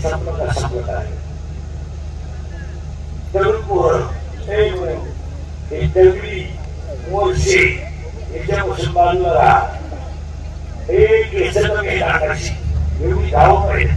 संपला तरुण पोर एक दगडी मोर्चे याच्यापासून बाजूला राहा एक केसर काही टाकायची एवढी धाव पाहिजे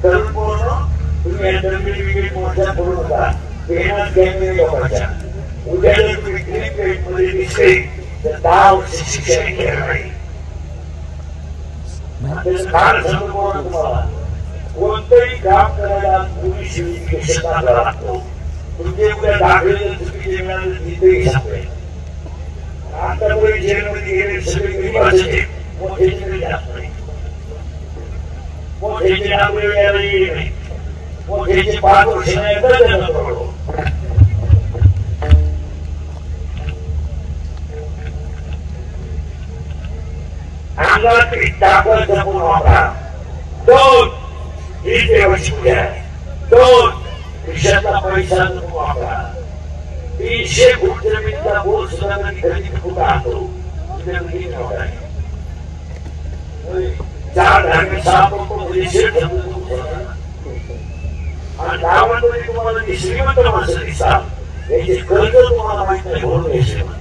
तरुण पोर तुम्ही विकेट मोर्चा करू नका लोकांच्या उद्या जर तुम्ही क्रिकेटमध्ये दिसले तर 10 वर्ष शिक्षण केलं नाही फार सांगतो तुम्हाला कोणतंही काम करायला पोलीस एज्युकेशन लागतो तुमचे उद्या दाखले जर चुकीचे मिळाले तिथेही सांगते आतापर्यंत जेलमध्ये गेले सगळे गरीब असायचे मोठ्याचे जात नाही मोठ्याचे नागरी यायला येईल नाही मोठ्याचे 5 वर्ष नाही पडलो अंगात ताकद जपून वापरा 2 ही देवाची पूजा आहे 2 विषयाचा पैसा जपून वापरा 300 फूट जमिनीचा बोल सुद्धा खरेदी फूट आणतो 4 धान्य 6 आणि गावामध्ये तुम्हाला जी श्रीमंत माणसं दिसतात याचे कर्ज तुम्हाला माहित नाही म्हणून हे श्रीमंत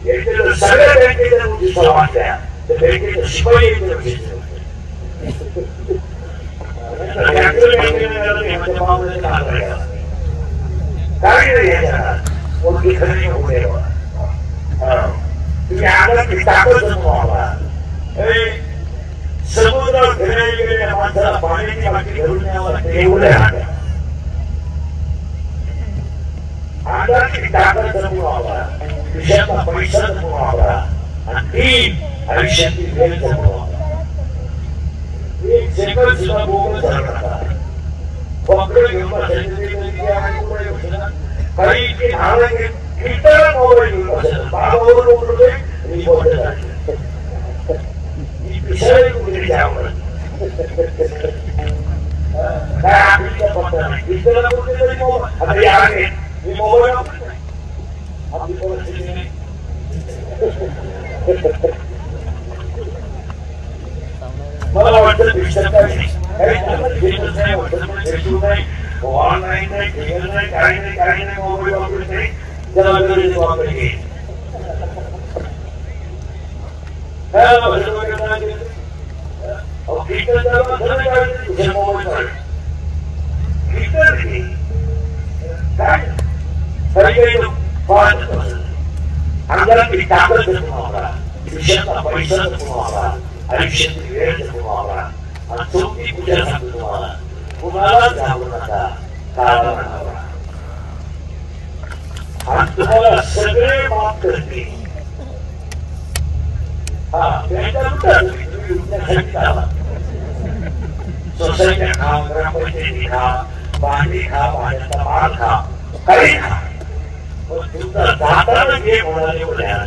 याचे जर सगळ्या बँकेच्या नोटीस वाटल्या तर बँकेचा शिपाई मोठी खरेदी होऊ तुम्ही आगात ताकद समुद्रात फिरायला गेलेल्या माणसाला पाण्याची बाटली घरून न्यावं एवढं अंगाची ताकद जमून वापरा विषयाचा पैसा जमून वापरा आणि 3 आयुष्यातील वेळ जमून वापरा 1 सेकंद सुद्धा बोगस झाला नका पकडे घेऊन काही इतर मोबाईल घेऊन बसायचं बाबावर बोलतोय रिपोर्ट झाले विषय कुठे द्यावं काय आपल्या पत्ता नाही इतरांना कुठेतरी मोबाईल आता या मी मोबाईल आपली परिस्थिती नाही मला वाटतं ऑनलाईन नाही काही नाही मोबाईल वापरत नाही त्याला गरजेचं वापर घे अंगाची ताकद जपून वापरा विषयाचा पैसा जपून वापरा आयुष्याची वेळ जपून वापरा आणि सोपी पूजा सांगतो तुम्हाला कुणाला जाऊ नका काळा म्हणावा आणि तुम्हाला सगळे माफ करते सोसायटी खा ग्रामपंचायती खा भांडी खा भाड्याचा माल खा काही खा पण तुमचा जाताना घे म्हणाले बोलायला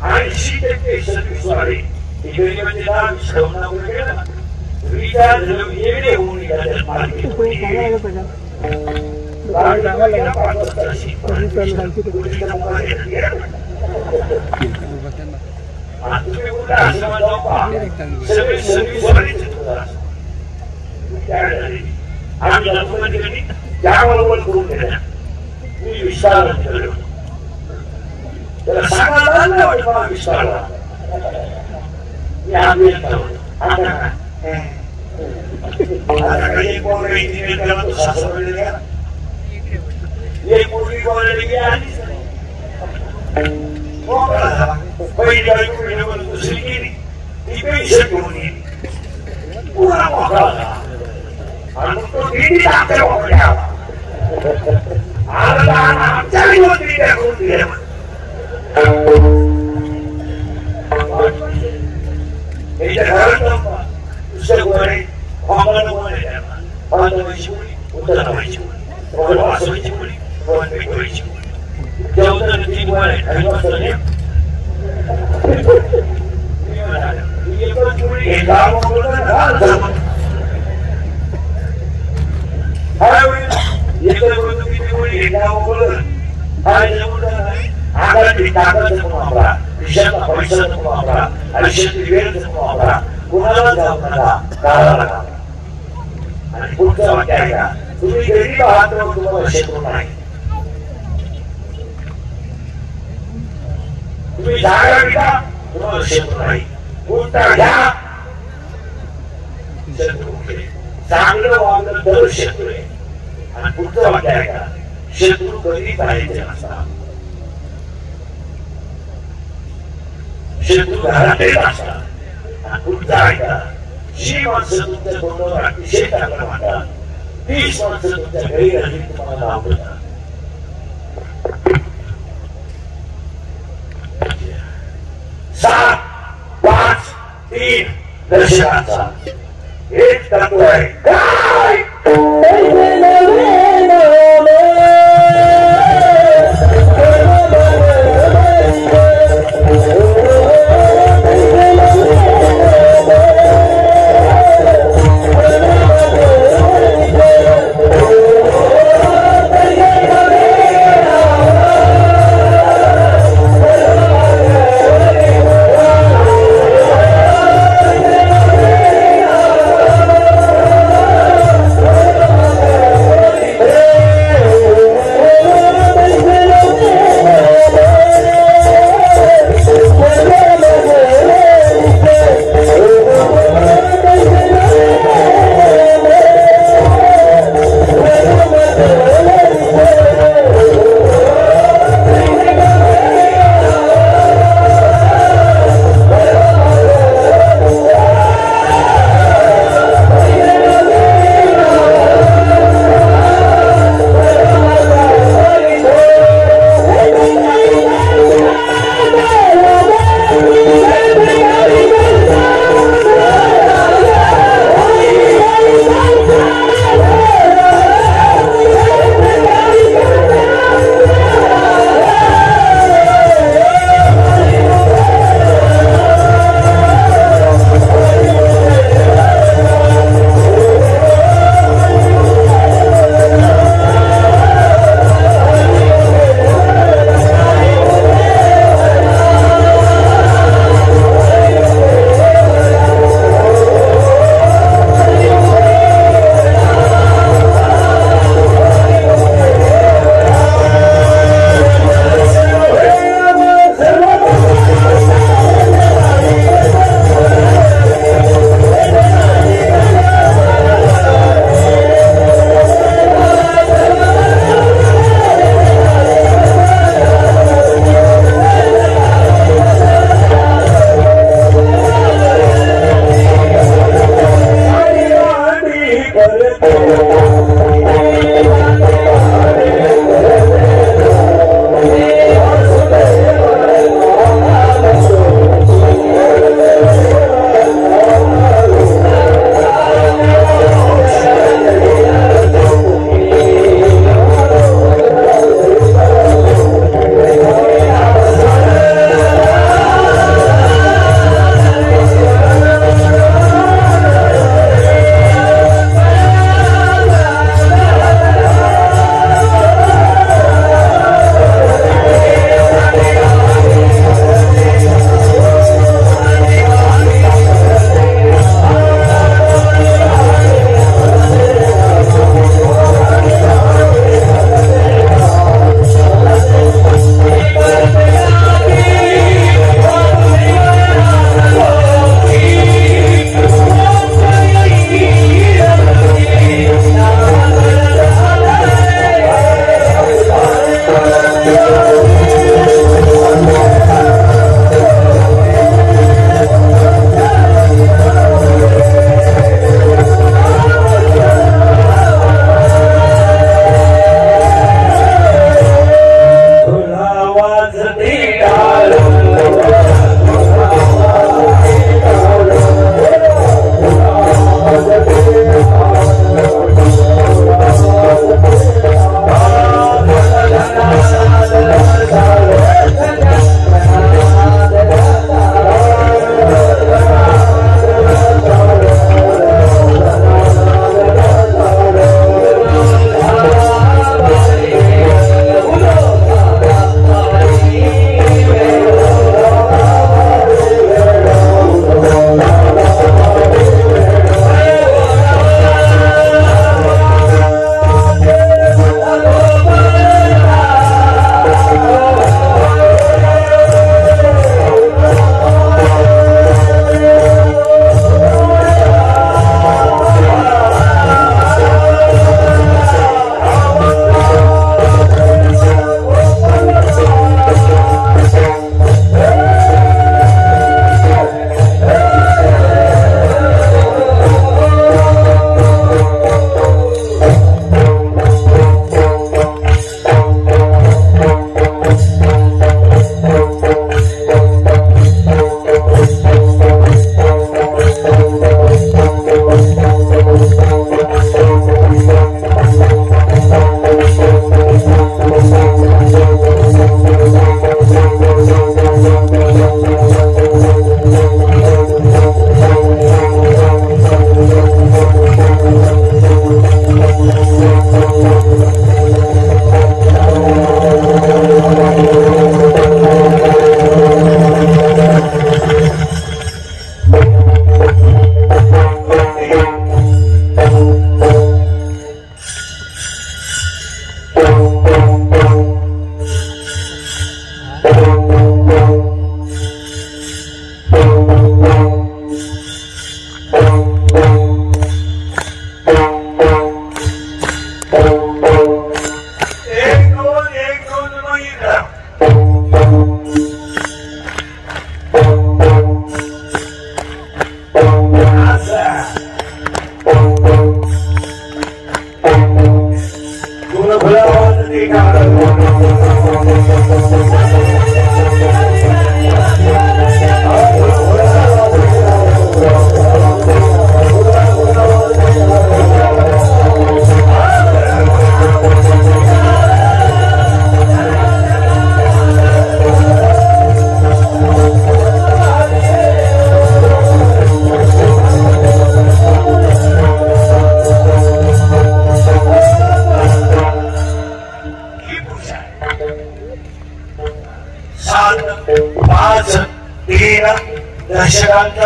80% सर्व्हिस वाढी तिकडे म्हणजे श्रवणा वगैरे ना विचार वेगळे होऊन निघाले मार्केट तुम्ही कुठल्या आश्रमात जाऊ पहा सगळे सर्व्हिस आम्ही लग्नामध्ये त्याबरोबर करून दिल्या मी विस्तार केलं त्याला सांगायला नाही मला विस्तारला मी आम्ही आता एक मुलगी इंजिनियर तो सासरवाडीला गेला एक मुलगी कॉलेजला गेली आलीच नाही पहिली बायको दुसरी गेली ती पेन्शन घेऊन येईल पुरा मोकळा झाला आणि तो किती टाकते मोकळ्या आमच्या नोकरी टाकून दिल्या त्याच्या घरात दुसऱ्या गोळे भांगाला गोळे भांडवायची मुली उत्तरावायची मुली वासवायची मुली पेटवायची मुली जेवताना 3 गोळे काही वाजता गाव मोकळं घाल झालं येतं बोलतो की ते कोणी हे गाव मोकळं आणि आगामी ताकद वापरा विषयाचा पैसा वापरा आयुष्याची वेळ वापरा कुणाला जाऊ नका काळाला नका आणि पुढचं वाक्य आहे का तुम्ही गरीब आहात तर तुम्हाला शत्रू नाही तुम्ही जागा विका तुम्हाला शत्रू नाही कोणता घ्या शत्रू चांगलं वागलं तर शत्रू आहे आणि पुढचं वाक्य आहे का शत्रू कधी पाहिजे नसतात शत्रू घरात येत असतात आणि पुढचं आहे का जी माणसं तुमच्या तोंडावर अतिशय चांगलं म्हणतात तीच माणसं तुमच्या घरी राहतील तुम्हाला नाव देतात 7, 5, 3 दर्शनाचा एक तत्व आहे काय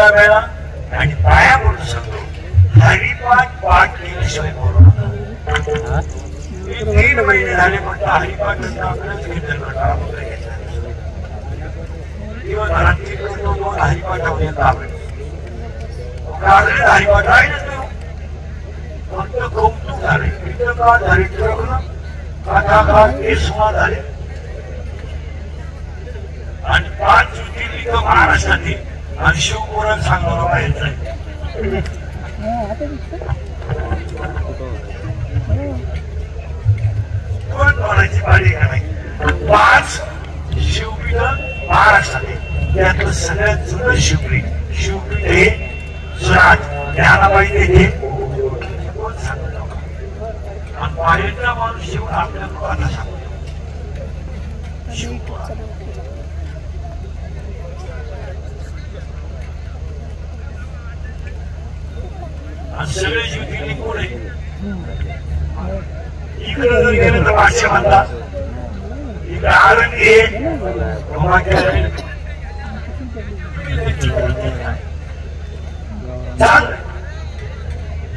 मला मिळाला आणि पाया पडून सांगतो हरिपाठ पाठ केल्याशिवाय बोलू नका. 3 महिने झाले फक्त हरिपाठ आपल्याच कीर्तन करणार दिवसभरात 3 हरिपाठावर येतात हरिपाठ राहील फक्त कौतुक झाले कीर्तनकार हरित्र कथाकार हे सुमा झाले आणि 5 ज्योतिर्लिंग महाराष्ट्रातील आणि शिवपुराण सांगणार पाहिजे कोण बोलायची पाळी का नाही. 5 शिवपीठ महाराष्ट्रातील त्यातलं सगळ्यात जुनं शिवपीठ शिवपीठ हे सुराज ज्ञानाबाई देते कोण सांगत आणि बाहेरचा माणूस शिव आपल्या लोकांना सांगतो शिवपुराण. सगळे ज्योतिर्लिंग कोण आहे इकडे जर गेलं तर 500 म्हणतात इकडे आरंगी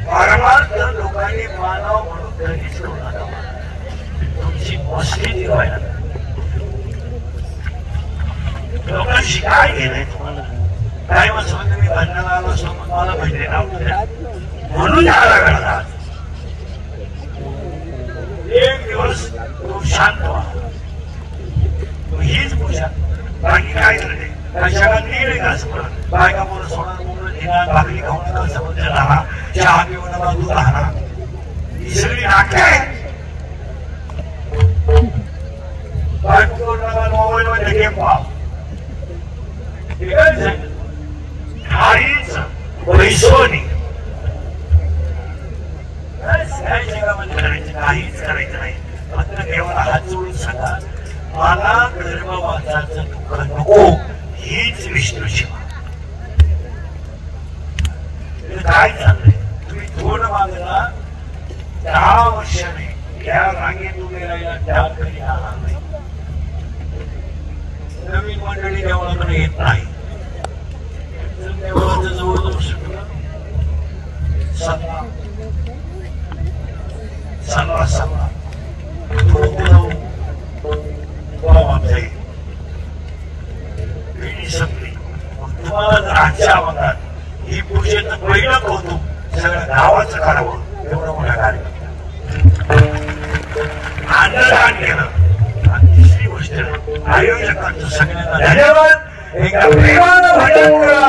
परमार्थ लोकांनी मानव म्हणून कधीच करू नका. तुमची मस्ती व्हायला लोकांशी काय केलंय तुम्हाला काय मग मी भांडणाला आलो असतो मला माहिती म्हणून आला घडला. एक दिवस तू शांत व्हा हीच पूजा बाकी काय करते कशाला नीट घास पडत बायका बोल सोडा बोल दिना भाकरी खाऊन कसं म्हणजे राहा चहा पिऊन दूध राहणार ही सगळी नाटक आहे. बायको मोबाईल मध्ये गेम पहा काहीच पैसोनी जगामध्ये करायचं काहीच करायचं नाही. मात्र देवाला हात जोडून सांगा मला गर्भवासाचं दुःख नको हीच विष्णू शिवा. काय चाललंय तुम्ही थोडं मागला 10 वर्षाने या रांगेत उभे राहिला त्या घरी राहणार नाही. नवीन मंडळी देवळाकडे येत नाही देवळाचं जवळ सल्ला संपली तुम्हाला जर आजच्या आवाजात ही पूजेचं पहिलं कौतुक सगळ्या गावाचं करावं एवढं मोठा कार्यक्रम अन्नदान केलं. आणि तिसरी गोष्ट आयोजकांचं सगळ्यांना धन्यवाद. एका प्रेमानं भजन करा.